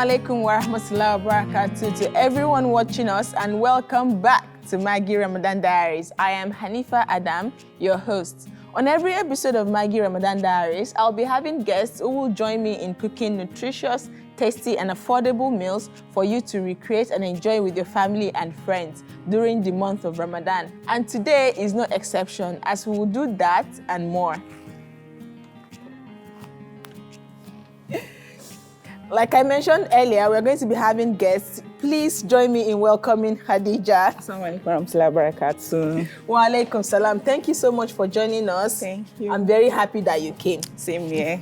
Assalamu alaikum wa rahmatullahi wa barakatuh to everyone watching us, and welcome back to MAGGI Ramadan Diaries. I am Haneefah Adam, your host. On every episode of MAGGI Ramadan Diaries, I'll be having guests who will join me in cooking nutritious, tasty and affordable meals for you to recreate and enjoy with your family and friends during the month of Ramadan. And today is no exception, as we will do that and more. Like I mentioned earlier, we're going to be having guests. Please join me in welcoming Khadija. Assalamu alaikum warahmatullahi wabarakatuh. Wa alaikum salam. Thank you so much for joining us. Thank you. I'm very happy that you came. Same here.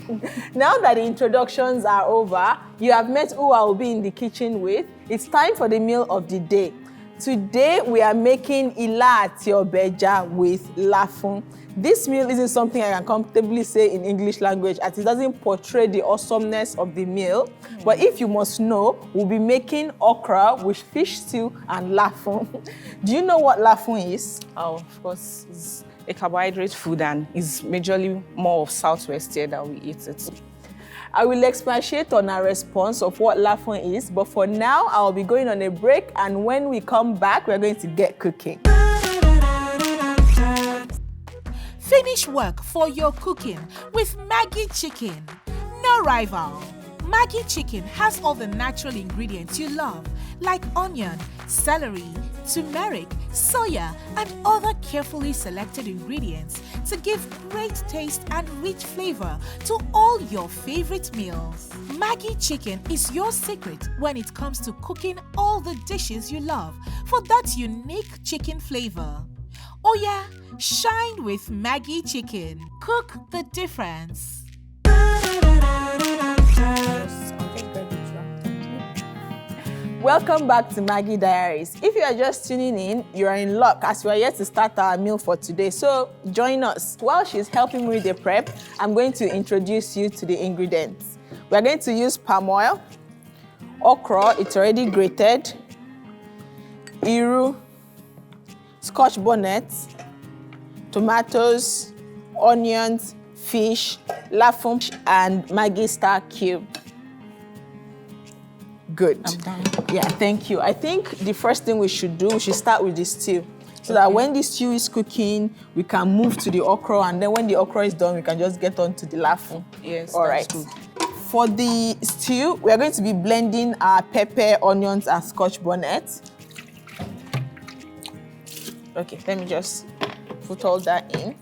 Now that the introductions are over, you have met who I will be in the kitchen with. It's time for the meal of the day. Today, we are making Ila Ati Obe Eja with Lafun. This meal isn't something I can comfortably say in English language, as it doesn't portray the awesomeness of the meal. But if you must know, we'll be making okra with fish stew and Lafun. Do you know what Lafun is? Oh, of course, it's a carbohydrate food and is majorly more of Southwest here that we eat it. I will expatiate on our response of what Lafun is, but for now, I'll be going on a break, and when we come back, we're going to get cooking. Finish work for your cooking with MAGGI chicken. No rival. MAGGI chicken has all the natural ingredients you love, like onion, celery, turmeric, soya, and other carefully selected ingredients to give great taste and rich flavor to all your favorite meals. MAGGI chicken is your secret when it comes to cooking all the dishes you love for that unique chicken flavor. Oh yeah, shine with MAGGI chicken. Cook the difference. Welcome back to MAGGI Diaries. If you are just tuning in, you are in luck, as we are yet to start our meal for today. So join us. While she's helping me with the prep, I'm going to introduce you to the ingredients. We are going to use palm oil, okra, it's already grated, iru, Scotch bonnet, tomatoes, onions, fish, Lafun, and MAGGI star cube. Good. I'm done. Yeah, thank you. I think the first thing we should do, we should start with the stew. So that when the stew is cooking, we can move to the okra, and then when the okra is done, we can just get on to the Lafun. Yes, all that's right. good. For the stew, we are going to be blending our pepper, onions, and Scotch bonnet. Okay, let me just put all that in.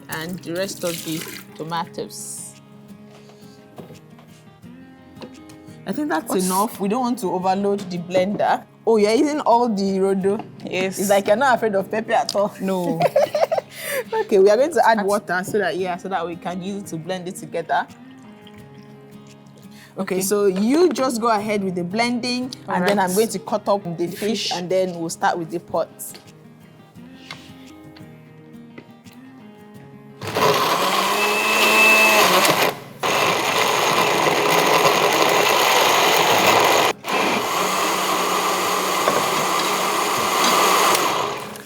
And the rest of the tomatoes. I think that's enough. We don't want to overload the blender. Oh, you're using all the rodo? Yes. It's like you're not afraid of pepper at all. No. Okay, we are going to add water so that we can use it to blend it together. Okay, so you just go ahead with the blending, and then I'm going to cut up the fish, and then we'll start with the pot.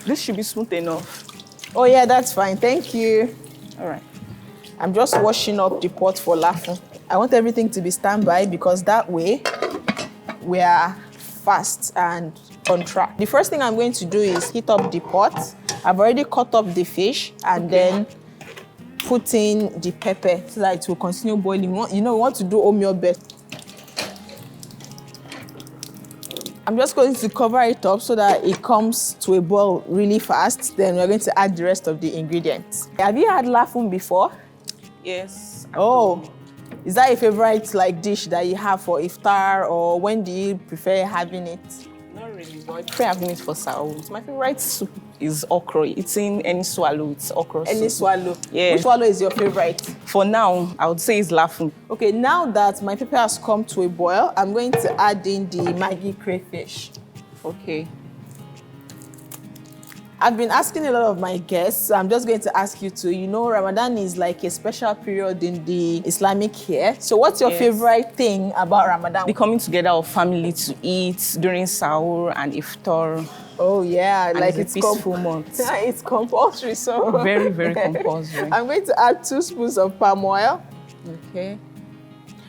This should be smooth enough. Oh yeah, that's fine. Thank you. All right. I'm just washing up the pot for Lafun. I want everything to be standby because that way we are fast and on track. The first thing I'm going to do is heat up the pot. I've already cut up the fish and then put in the pepper so that it will continue boiling. You know, we want to do omio best. I'm just going to cover it up so that it comes to a boil really fast. Then we're going to add the rest of the ingredients. Have you had Lafun before? Yes. Oh, is that a favorite dish that you have for iftar, or when do you prefer having it? Not really, but I prefer having it for sahur. My favorite soup is okra. It's in any swallow, it's okra soup. Any swallow? Yeah. Which swallow is your favorite? For now, I would say it's Lafun. Okay, now that my pepper has come to a boil, I'm going to add in the MAGGI crayfish. Okay. I've been asking a lot of my guests, so I'm just going to ask you too. You know, Ramadan is like a special period in the Islamic year. So what's your favorite thing about Ramadan? The coming together of family to eat during sahur and iftar. Oh yeah, And like it's a peaceful month. It's compulsory, so Very, very compulsory. I'm going to add 2 spoons of palm oil. Okay.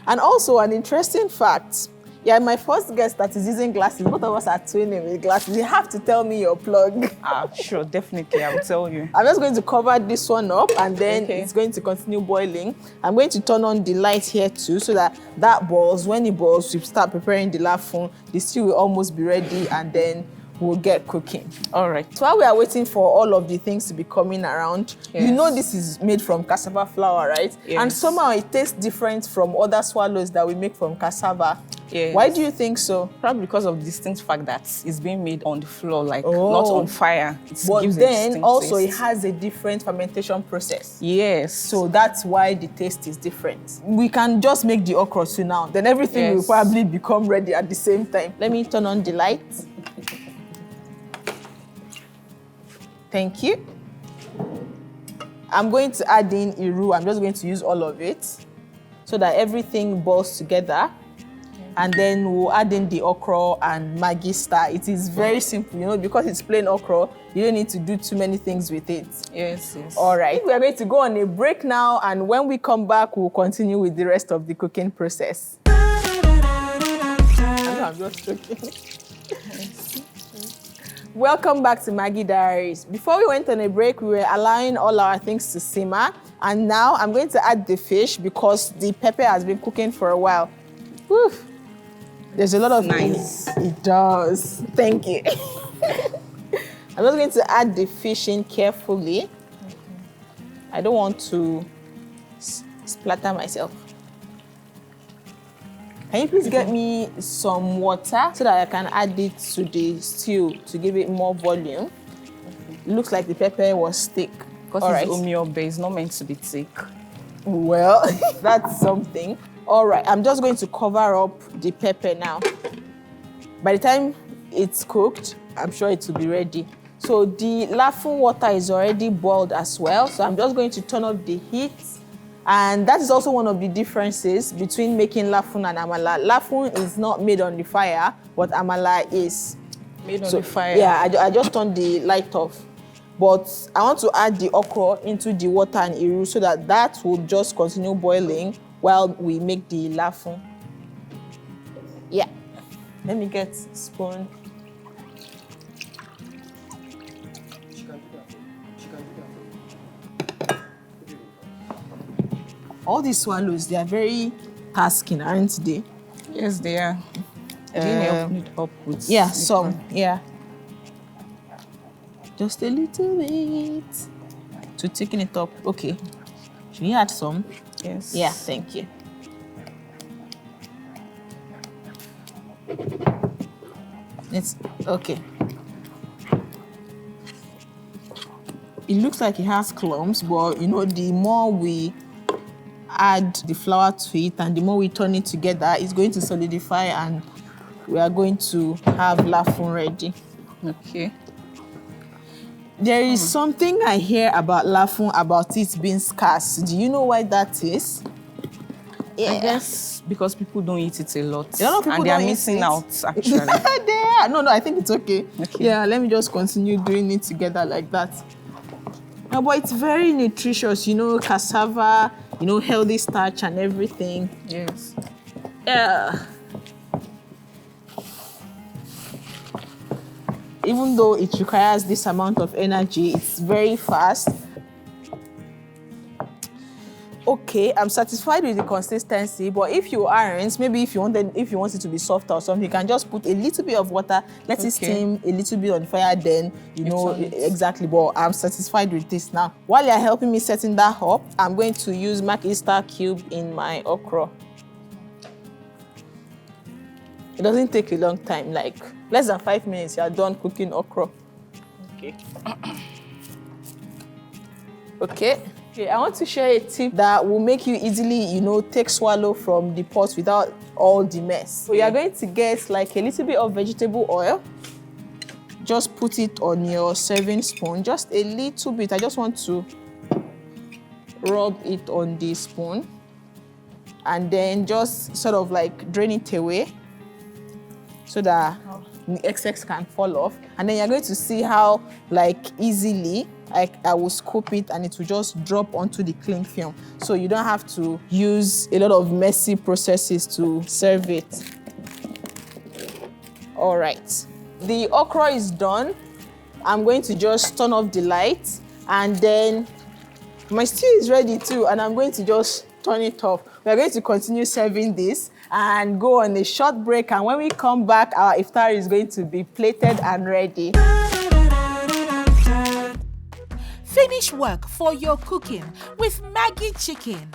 And also an interesting fact. Yeah, my first guest that is using glasses. Both of us are twinning with glasses. You have to tell me your plug. Sure, definitely, I will tell you. I'm just going to cover this one up and then Okay. it's going to continue boiling. I'm going to turn on the light here too so that boils. When it boils, we start preparing the lafun. The stew will almost be ready and then we'll get cooking. All right. So while we are waiting for all of the things to be coming around, Yes. you know this is made from cassava flour, right? Yes. And somehow it tastes different from other swallows that we make from cassava. Yes. Why do you think so? Probably because of the distinct fact that it's being made on the floor, like Oh. not on fire. It But gives a then distinct also it taste. has a different fermentation process. Yes. So that's why the taste is different. We can just make the okra too now. Then everything will Yes. probably become ready at the same time. Let me turn on the lights. Thank you. I'm going to add in iru. I'm just going to use all of it so that everything boils together. And then we'll add in the okra and Maggi star. It is very simple, you know, because it's plain okra, you don't need to do too many things with it. Yes, yes. All right, we are going to go on a break now, and when we come back, we'll continue with the rest of the cooking process. I'm just joking. Welcome back to Maggi Diaries. Before we went on a break, we were allowing all our things to simmer, and now I'm going to add the fish because the pepper has been cooking for a while. Whew. There's a lot of Nice. It does. Thank you. I'm just going to add the fish in carefully. I don't want to splatter myself. Can you please get me some water so that I can add it to the stew to give it more volume? It looks like the pepper was thick. Because it's omi obe, it's not meant to be thick. Well, that's something. All right, I'm just going to cover up the pepper now. By the time it's cooked, I'm sure it will be ready. So the lafun water is already boiled as well. So I'm just going to turn up the heat. And that is also one of the differences between making lafun and amala. Lafun is not made on the fire, but amala is. Made on the fire. Yeah, I just turned the light off. But I want to add the okra into the water and iru so that will just continue boiling while we make the lafun. Yeah. Let me get a spoon. All these swallows, they are very tasking, aren't they? Yes, they are. Do you need help with Yeah, this some. one? Yeah. Just a little bit to thicken it up. Okay. Should we add some? Yes. Yeah, thank you. It's okay. It looks like it has clumps, but you know, the more we add the flour to it and the more we turn it together, it's going to solidify and we are going to have lafun ready. Okay. There is something I hear about lafun, about it being scarce. Do you know why that is? I guess because people don't eat it a lot. A lot of people and they are don't eat missing it. out, actually. No, I think it's okay. Okay. Yeah, let me just continue doing it together like that. No, but it's very nutritious, you know, cassava, you know, healthy starch and everything. Yes. Yeah. Even though it requires this amount of energy, it's very fast. Okay, I'm satisfied with the consistency, but if you aren't, maybe if you want it to be softer or something, you can just put a little bit of water, let it steam a little bit on fire, then you know exactly. But I'm satisfied with this now. While you're helping me setting that up, I'm going to use MAGGI star cube in my okra. It doesn't take a long time, like less than 5 minutes, you're done cooking okra. Okay. Okay. Okay, I want to share a tip that will make you easily, you know, take swallow from the pot without all the mess. So you're going to get like a little bit of vegetable oil. Just put it on your serving spoon, just a little bit. I just want to rub it on the spoon and then just sort of like drain it away so that the excess can fall off. And then you're going to see how like easily I will scoop it and it will just drop onto the cling film. So you don't have to use a lot of messy processes to serve it. All right, the okra is done. I'm going to just turn off the light, and then my stew is ready too, and I'm going to just turn it off. We're going to continue serving this and go on a short break, and when we come back, our iftar is going to be plated and ready. Finish work for your cooking with MAGGI chicken.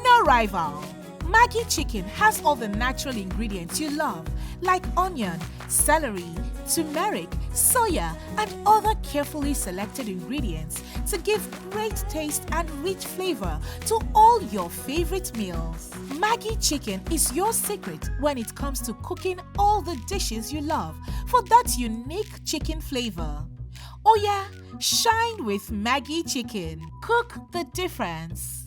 No rival. MAGGI chicken has all the natural ingredients you love, like onion, celery, turmeric, soya, and other carefully selected ingredients to give great taste and rich flavor to all your favorite meals. MAGGI chicken is your secret when it comes to cooking all the dishes you love for that unique chicken flavor. Oh yeah, shine with MAGGI chicken. Cook the difference.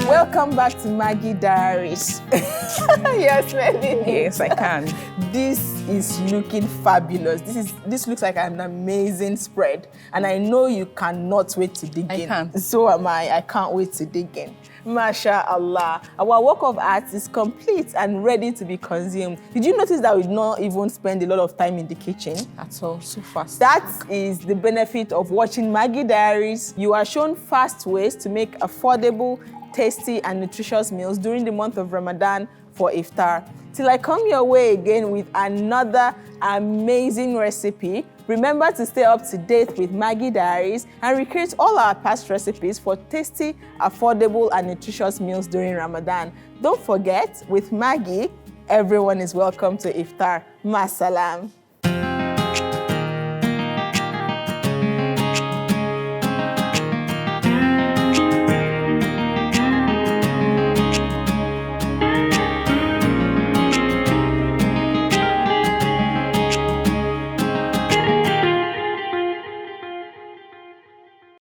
Welcome back to MAGGI Diaries. Yes, Melanie. Yes, I can. This is looking fabulous. This looks like an amazing spread, and I know you cannot wait to dig in. I can. So am I. I can't wait to dig in. MashaAllah. Our work of art is complete and ready to be consumed. Did you notice that we did not even spend a lot of time in the kitchen? That's all, so fast. That is the benefit of watching MAGGI Diaries. You are shown fast ways to make affordable, tasty, and nutritious meals during the month of Ramadan for iftar. Till I come your way again with another amazing recipe, remember to stay up to date with MAGGI Diaries and recreate all our past recipes for tasty, affordable, and nutritious meals during Ramadan. Don't forget, with MAGGI, everyone is welcome to iftar. Masalam.